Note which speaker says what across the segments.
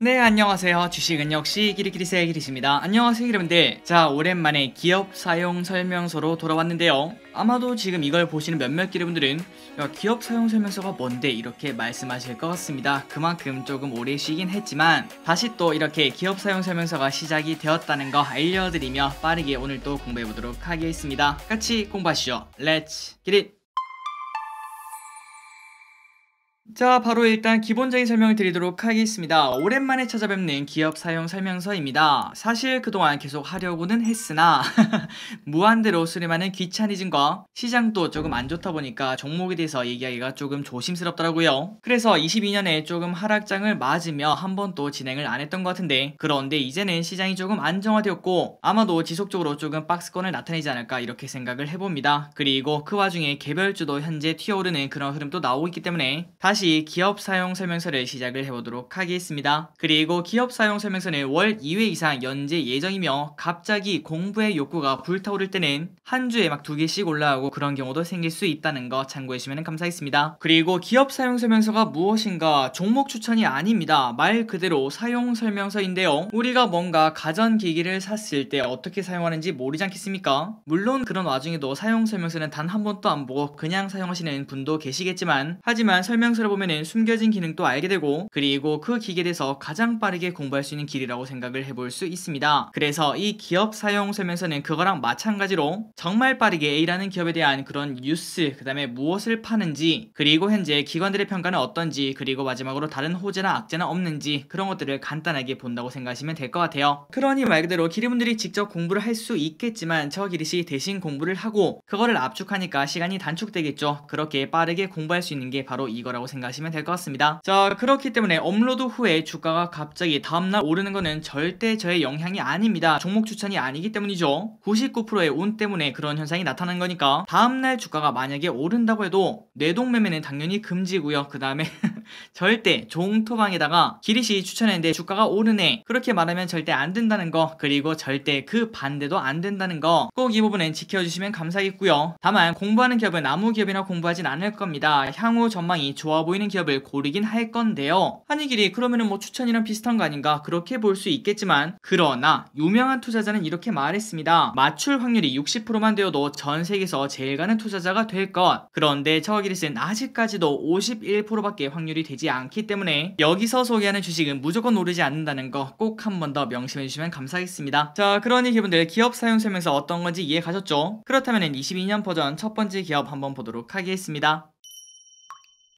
Speaker 1: 네, 안녕하세요. 주식은 역시 기리기리세 기리십니다. 안녕하세요, 여러분들. 자, 오랜만에 기업 사용 설명서로 돌아왔는데요. 아마도 지금 이걸 보시는 몇몇 여러분들은 야, 기업 사용 설명서가 뭔데 이렇게 말씀하실 것 같습니다. 그만큼 조금 오래 쉬긴 했지만 다시 또 이렇게 기업 사용 설명서가 시작이 되었다는 거 알려드리며 빠르게 오늘 또 공부해보도록 하겠습니다. 같이 공부하시죠. Let's get it! 자, 바로 일단 기본적인 설명을 드리도록 하겠습니다. 오랜만에 찾아뵙는 기업 사용 설명서입니다. 사실 그동안 계속 하려고는 했으나 무한대로 수렴하는 귀차니즘과 시장도 조금 안 좋다 보니까 종목에 대해서 얘기하기가 조금 조심스럽더라고요. 그래서 22년에 조금 하락장을 맞으며 한 번 또 진행을 안 했던 것 같은데, 그런데 이제는 시장이 조금 안정화되었고 아마도 지속적으로 조금 박스권을 나타내지 않을까 이렇게 생각을 해봅니다. 그리고 그 와중에 개별주도 현재 튀어오르는 그런 흐름도 나오고 있기 때문에 다시 기업 사용 설명서를 시작을 해보도록 하겠습니다. 그리고 기업 사용 설명서는 월 2회 이상 연재 예정이며 갑자기 공부의 욕구가 불타오를 때는 한 주에 막 2개씩 올라가고 그런 경우도 생길 수 있다는 거 참고해주시면 감사하겠습니다. 그리고 기업 사용 설명서가 무엇인가? 종목 추천이 아닙니다. 말 그대로 사용 설명서인데요. 우리가 뭔가 가전기기를 샀을 때 어떻게 사용하는지 모르지 않겠습니까? 물론 그런 와중에도 사용 설명서는 단 한 번도 안 보고 그냥 사용하시는 분도 계시겠지만, 하지만 설명서를 보면은 숨겨진 기능도 알게 되고, 그리고 그 기계에 대해서 가장 빠르게 공부할 수 있는 길이라고 생각을 해볼 수 있습니다. 그래서 이 기업 사용 설명서는 그거랑 마찬가지로 정말 빠르게 A라는 기업에 대한 그런 뉴스, 그 다음에 무엇을 파는지, 그리고 현재 기관들의 평가는 어떤지, 그리고 마지막으로 다른 호재나 악재는 없는지 그런 것들을 간단하게 본다고 생각하시면 될 것 같아요. 그러니 말 그대로 기리분들이 직접 공부를 할 수 있겠지만 저 기리씨 대신 공부를 하고 그거를 압축하니까 시간이 단축되겠죠. 그렇게 빠르게 공부할 수 있는 게 바로 이거라고 생각하시면 될 것 같습니다. 자, 그렇기 때문에 업로드 후에 주가가 갑자기 다음날 오르는 거는 절대 저의 영향이 아닙니다. 종목 추천이 아니기 때문이죠. 99%의 운 때문에 그런 현상이 나타나는 거니까 다음날 주가가 만약에 오른다고 해도 뇌동매매는 당연히 금지고요. 그 다음에 절대 종토방에다가 기리씨 추천했는데 주가가 오르네 그렇게 말하면 절대 안 된다는 거, 그리고 절대 그 반대도 안 된다는 거 꼭 이 부분은 지켜주시면 감사하겠고요. 다만 공부하는 기업은 아무 기업이나 공부하진 않을 겁니다. 향후 전망이 좋아 보이는 기업을 고르긴 할 건데요. 아니 길이 그러면은 뭐 추천이랑 비슷한 거 아닌가 그렇게 볼 수 있겠지만, 그러나 유명한 투자자는 이렇게 말했습니다. 맞출 확률이 60%만 되어도 전 세계에서 제일 가는 투자자가 될 것. 그런데 저 기리스는 아직까지도 51%밖에 확률이 되지 않기 때문에 여기서 소개하는 주식은 무조건 오르지 않는다는 거 꼭 한 번 더 명심해 주시면 감사하겠습니다. 자, 그러니 여러분들 기업 사용 설명서 어떤 건지 이해 가셨죠? 그렇다면 22년 버전 첫 번째 기업 한번 보도록 하겠습니다.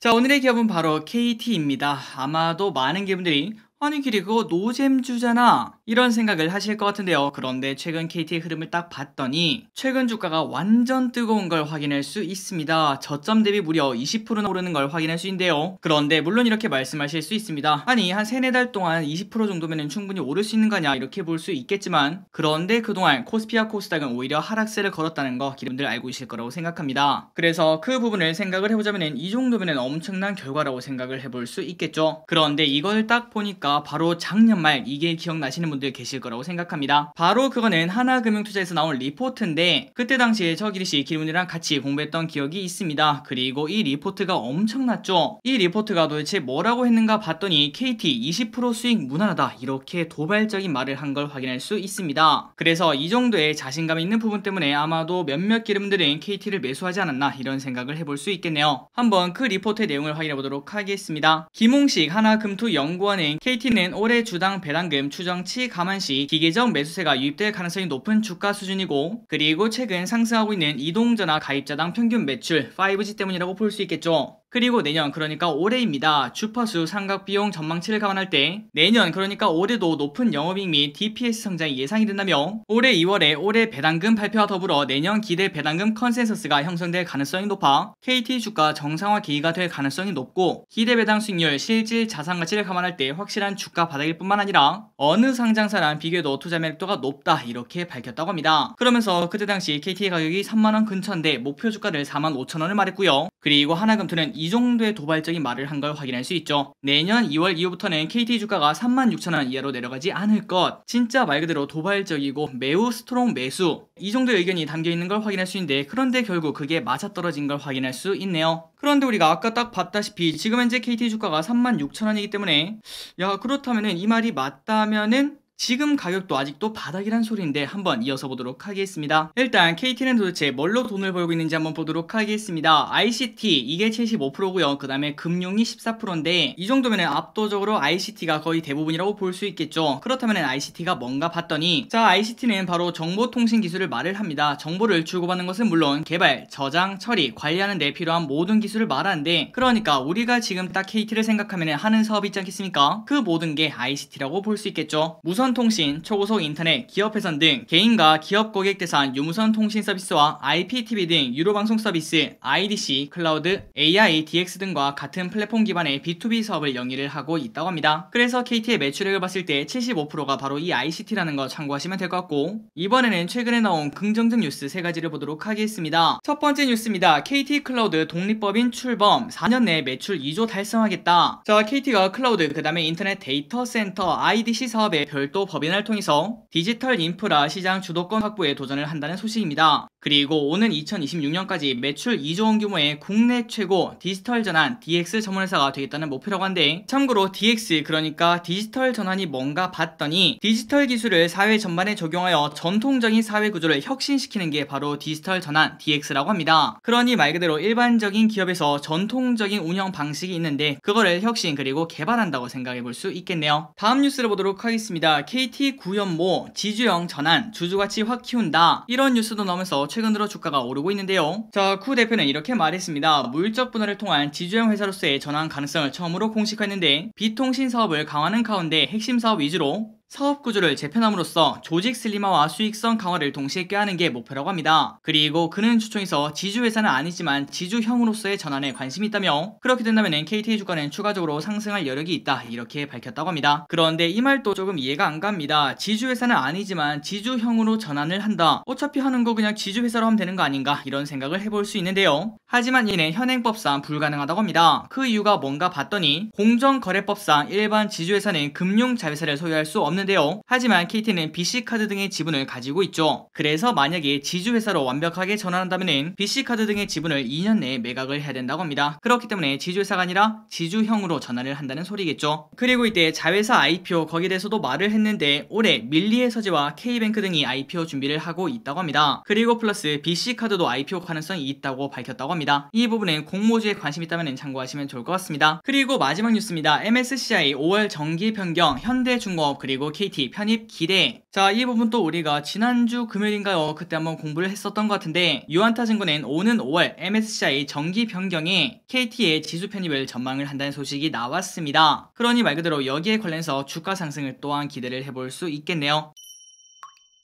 Speaker 1: 자, 오늘의 기업은 바로 KT입니다. 아마도 많은 기업들이 아니 길이 그거 노잼주잖아 이런 생각을 하실 것 같은데요. 그런데 최근 KT의 흐름을 딱 봤더니 최근 주가가 완전 뜨거운 걸 확인할 수 있습니다. 저점 대비 무려 20%나 오르는 걸 확인할 수 있는데요. 그런데 물론 이렇게 말씀하실 수 있습니다. 아니 한 3-4달 동안 20% 정도면 충분히 오를 수 있는 거냐 이렇게 볼 수 있겠지만, 그런데 그동안 코스피와 코스닥은 오히려 하락세를 걸었다는 거 기름들 알고 계실 거라고 생각합니다. 그래서 그 부분을 생각을 해보자면 이 정도면 엄청난 결과라고 생각을 해볼 수 있겠죠. 그런데 이걸 딱 보니까 바로 작년 말 이게 기억나시는 분들 계실 거라고 생각합니다. 바로 그거는 하나금융투자에서 나온 리포트인데 그때 당시에 저 기리씨 기분이랑 같이 공부했던 기억이 있습니다. 그리고 이 리포트가 엄청났죠. 이 리포트가 도대체 뭐라고 했는가 봤더니 KT 20% 수익 무난하다 이렇게 도발적인 말을 한 걸 확인할 수 있습니다. 그래서 이 정도의 자신감 있는 부분 때문에 아마도 몇몇 기름들은 KT를 매수하지 않았나 이런 생각을 해볼 수 있겠네요. 한번 그 리포트의 내용을 확인해 보도록 하겠습니다. 김홍식 하나금투연구원은 KT는 올해 주당 배당금 추정치 감안시 기계적 매수세가 유입될 가능성이 높은 주가 수준이고, 그리고 최근 상승하고 있는 이동전화 가입자당 평균 매출 5G 때문이라고 볼 수 있겠죠. 그리고 내년, 그러니까 올해입니다. 주파수 삼각비용 전망치를 감안할 때 내년, 그러니까 올해도 높은 영업이익 및 DPS 성장이 예상이 된다며 올해 2월에 올해 배당금 발표와 더불어 내년 기대 배당금 컨센서스가 형성될 가능성이 높아 KT 주가 정상화 계기가 될 가능성이 높고, 기대 배당 수익률, 실질 자산 가치를 감안할 때 확실한 주가 바닥일 뿐만 아니라 어느 상장사랑 비교해도 투자 매력도가 높다 이렇게 밝혔다고 합니다. 그러면서 그때 당시 KT의 가격이 3만원 근처인데 목표 주가를 45,000원을 말했고요. 그리고 하나금투는 이 정도의 도발적인 말을 한 걸 확인할 수 있죠. 내년 2월 이후부터는 KT 주가가 36,000원 이하로 내려가지 않을 것. 진짜 말 그대로 도발적이고 매우 스트롱 매수. 이 정도의 의견이 담겨 있는 걸 확인할 수 있는데, 그런데 결국 그게 맞아떨어진 걸 확인할 수 있네요. 그런데 우리가 아까 딱 봤다시피 지금 현재 KT 주가가 36,000원이기 때문에, 야, 그렇다면은 이 말이 맞다면은 지금 가격도 아직도 바닥이란 소리인데, 한번 이어서 보도록 하겠습니다. 일단 KT는 도대체 뭘로 돈을 벌고 있는지 한번 보도록 하겠습니다. ICT 이게 75%고요. 그 다음에 금융이 14%인데 이 정도면 압도적으로 ICT가 거의 대부분이라고 볼 수 있겠죠. 그렇다면 ICT가 뭔가 봤더니, 자, ICT는 바로 정보통신 기술을 말을 합니다. 정보를 주고받는 것은 물론 개발, 저장, 처리, 관리하는 데 필요한 모든 기술을 말하는데, 그러니까 우리가 지금 딱 KT를 생각하면 하는 사업이 있지 않겠습니까? 그 모든 게 ICT라고 볼 수 있겠죠. 무선 통신, 초고속 인터넷, 기업 회선 등 개인과 기업 고객 대상 유무선 통신 서비스와 IPTV 등 유료 방송 서비스, IDC, 클라우드, AI, DX 등과 같은 플랫폼 기반의 B2B 사업을 영위를 하고 있다고 합니다. 그래서 KT의 매출액을 봤을 때 75%가 바로 이 ICT라는 거 참고하시면 될 것 같고, 이번에는 최근에 나온 긍정적 뉴스 3가지를 보도록 하겠습니다. 첫 번째 뉴스입니다. KT 클라우드 독립법인 출범, 4년 내에 매출 2조 달성하겠다. 자, KT가 클라우드, 그 다음에 인터넷 데이터 센터, IDC 사업에 별도 법인을 통해서 디지털 인프라 시장 주도권 확보에 도전을 한다는 소식입니다. 그리고 오는 2026년까지 매출 2조 원 규모의 국내 최고 디지털 전환 DX 전문회사가 되겠다는 목표라고 한데, 참고로 DX 그러니까 디지털 전환이 뭔가 봤더니, 디지털 기술을 사회 전반에 적용하여 전통적인 사회 구조를 혁신시키는 게 바로 디지털 전환 DX라고 합니다. 그러니 말 그대로 일반적인 기업에서 전통적인 운영 방식이 있는데 그거를 혁신 그리고 개발한다고 생각해 볼 수 있겠네요. 다음 뉴스를 보도록 하겠습니다. KT 구현모 지주형 전환 주주가치 확 키운다, 이런 뉴스도 나오면서 최근 들어 주가가 오르고 있는데요. 자, 쿠 대표는 이렇게 말했습니다. 물적 분할을 통한 지주형 회사로서의 전환 가능성을 처음으로 공식화했는데, 비통신 사업을 강화하는 가운데 핵심 사업 위주로 사업 구조를 재편함으로써 조직 슬림화와 수익성 강화를 동시에 꾀하는 게 목표라고 합니다. 그리고 그는 주총에서 지주회사는 아니지만 지주형으로서의 전환에 관심이 있다며, 그렇게 된다면 KT 주가는 추가적으로 상승할 여력이 있다, 이렇게 밝혔다고 합니다. 그런데 이 말도 조금 이해가 안 갑니다. 지주회사는 아니지만 지주형으로 전환을 한다. 어차피 하는 거 그냥 지주회사로 하면 되는 거 아닌가, 이런 생각을 해볼 수 있는데요. 하지만 이는 현행법상 불가능하다고 합니다. 그 이유가 뭔가 봤더니, 공정거래법상 일반 지주회사는 금융자회사를 소유할 수 없는 데요. 하지만 KT는 BC카드 등의 지분을 가지고 있죠. 그래서 만약에 지주회사로 완벽하게 전환한다면 BC카드 등의 지분을 2년 내에 매각을 해야 된다고 합니다. 그렇기 때문에 지주회사가 아니라 지주형으로 전환을 한다는 소리겠죠. 그리고 이때 자회사 IPO 거기에 대해서도 말을 했는데, 올해 밀리의 서재와 K뱅크 등이 IPO 준비를 하고 있다고 합니다. 그리고 플러스 BC카드도 IPO 가능성이 있다고 밝혔다고 합니다. 이 부분은 공모주에 관심 있다면 참고하시면 좋을 것 같습니다. 그리고 마지막 뉴스입니다. MSCI 5월 정기 변경, 현대중공업 그리고 KT 편입 기대. 자, 이 부분도 우리가 지난주 금요일인가요? 그때 한번 공부를 했었던 것 같은데, 유안타증권은 오는 5월 MSCI 정기 변경에 KT의 지수 편입을 전망을 한다는 소식이 나왔습니다. 그러니 말 그대로 여기에 관련해서 주가 상승을 또한 기대를 해볼 수 있겠네요.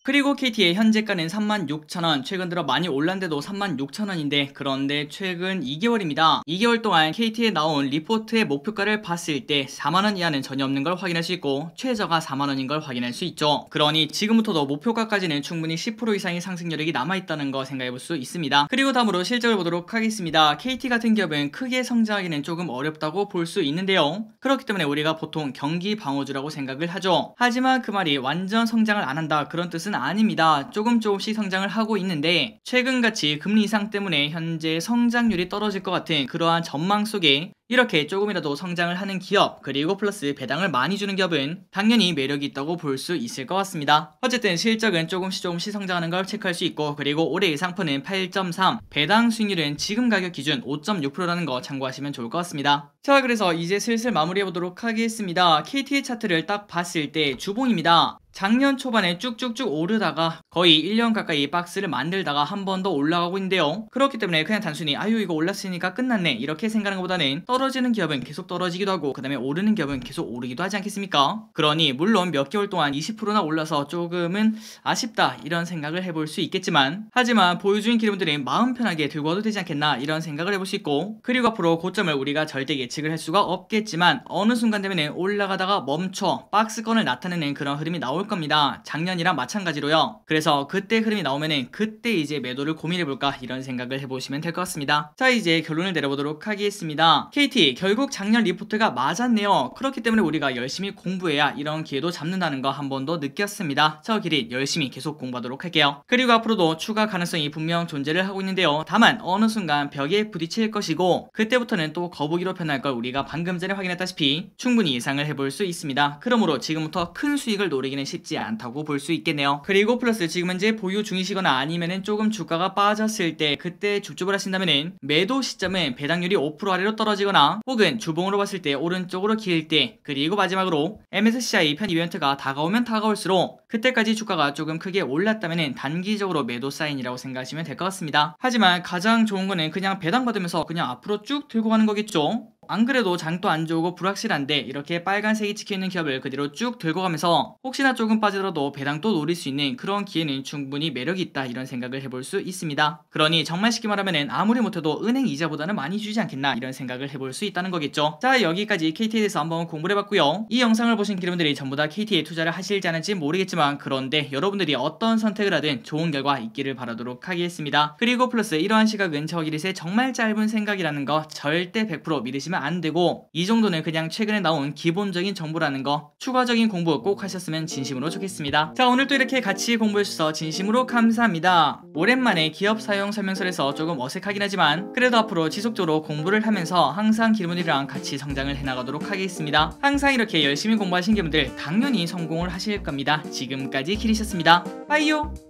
Speaker 1: 그리고 KT의 현재가는 36,000원, 최근 들어 많이 올랐는데도 36,000원인데, 그런데 최근 2개월입니다. 2개월 동안 KT에 나온 리포트의 목표가를 봤을 때 4만원 이하는 전혀 없는 걸 확인할 수 있고, 최저가 4만원인 걸 확인할 수 있죠. 그러니 지금부터도 목표가까지는 충분히 10% 이상의 상승 여력이 남아있다는 거 생각해 볼 수 있습니다. 그리고 다음으로 실적을 보도록 하겠습니다. KT 같은 기업은 크게 성장하기는 조금 어렵다고 볼 수 있는데요. 그렇기 때문에 우리가 보통 경기 방어주라고 생각을 하죠. 하지만 그 말이 완전 성장을 안 한다, 그런 뜻은 아닙니다. 조금씩 성장을 하고 있는데, 최근같이 금리 인상 때문에 현재 성장률이 떨어질 것 같은 그러한 전망 속에 이렇게 조금이라도 성장을 하는 기업, 그리고 플러스 배당을 많이 주는 기업은 당연히 매력이 있다고 볼 수 있을 것 같습니다. 어쨌든 실적은 조금씩 성장하는 걸 체크할 수 있고, 그리고 올해 예상표는 8.3, 배당 수익률은 지금 가격 기준 5.6%라는 거 참고하시면 좋을 것 같습니다. 자, 그래서 이제 슬슬 마무리해보도록 하겠습니다. KT의 차트를 딱 봤을 때 주봉입니다. 작년 초반에 쭉쭉쭉 오르다가 거의 1년 가까이 박스를 만들다가 한 번 더 올라가고 있는데요. 그렇기 때문에 그냥 단순히 아유 이거 올랐으니까 끝났네 이렇게 생각하는 것보다는, 떨어지는 기업은 계속 떨어지기도 하고 그 다음에 오르는 기업은 계속 오르기도 하지 않겠습니까? 그러니 물론 몇 개월 동안 20%나 올라서 조금은 아쉽다 이런 생각을 해볼 수 있겠지만, 하지만 보유 중인 기업들은 마음 편하게 들고 와도 되지 않겠나 이런 생각을 해볼 수 있고, 그리고 앞으로 고점을 우리가 절대 예측을 할 수가 없겠지만 어느 순간 되면 올라가다가 멈춰 박스권을 나타내는 그런 흐름이 나올 나올 겁니다. 작년이랑 마찬가지로요. 그래서 그때 흐름이 나오면은 그때 이제 매도를 고민해볼까 이런 생각을 해보시면 될 것 같습니다. 자, 이제 결론을 내려보도록 하겠습니다. KT 결국 작년 리포트가 맞았네요. 그렇기 때문에 우리가 열심히 공부해야 이런 기회도 잡는다는 거 한 번 더 느꼈습니다. 저 길이 열심히 계속 공부하도록 할게요. 그리고 앞으로도 추가 가능성이 분명 존재를 하고 있는데요. 다만 어느 순간 벽에 부딪힐 것이고 그때부터는 또 거북이로 변할 걸 우리가 방금 전에 확인했다시피 충분히 예상을 해볼 수 있습니다. 그러므로 지금부터 큰 수익을 노리기는 쉽지 않다고 볼 수 있겠네요. 그리고 플러스 지금 현재 보유 중이시거나 아니면은 조금 주가가 빠졌을 때 그때 줍줍을 하신다면은 매도 시점은 배당률이 5% 아래로 떨어지거나 혹은 주봉으로 봤을 때 오른쪽으로 길 때, 그리고 마지막으로 MSCI 편 이벤트가 다가오면 다가올수록 그때까지 주가가 조금 크게 올랐다면은 단기적으로 매도 사인이라고 생각하시면 될 것 같습니다. 하지만 가장 좋은 거는 그냥 배당 받으면서 그냥 앞으로 쭉 들고 가는 거겠죠. 안 그래도 장도 안 좋고 불확실한데 이렇게 빨간색이 찍혀있는 기업을 그대로 쭉 들고 가면서 혹시나 조금 빠지더라도 배당 또 노릴 수 있는 그런 기회는 충분히 매력이 있다 이런 생각을 해볼 수 있습니다. 그러니 정말 쉽게 말하면 아무리 못해도 은행 이자보다는 많이 주지 않겠나 이런 생각을 해볼 수 있다는 거겠죠. 자, 여기까지 KT에 대해서 한번 공부를 해봤고요. 이 영상을 보신 여러분들이 전부 다 KT에 투자를 하실지 않을지 모르겠지만 그런데 여러분들이 어떤 선택을 하든 좋은 결과 있기를 바라도록 하겠습니다. 그리고 플러스 이러한 시각은 저기릿의 정말 짧은 생각이라는 거 절대 100% 믿으시면 안 되고 이 정도는 그냥 최근에 나온 기본적인 정보라는 거 추가적인 공부 꼭 하셨으면 진심으로 좋겠습니다. 자, 오늘도 이렇게 같이 공부해주셔서 진심으로 감사합니다. 오랜만에 기업 사용 설명서에서 조금 어색하긴 하지만 그래도 앞으로 지속적으로 공부를 하면서 항상 기분이랑 같이 성장을 해나가도록 하겠습니다. 항상 이렇게 열심히 공부하신 분들 당연히 성공을 하실 겁니다. 지금까지 키리셨습니다. 빠이요.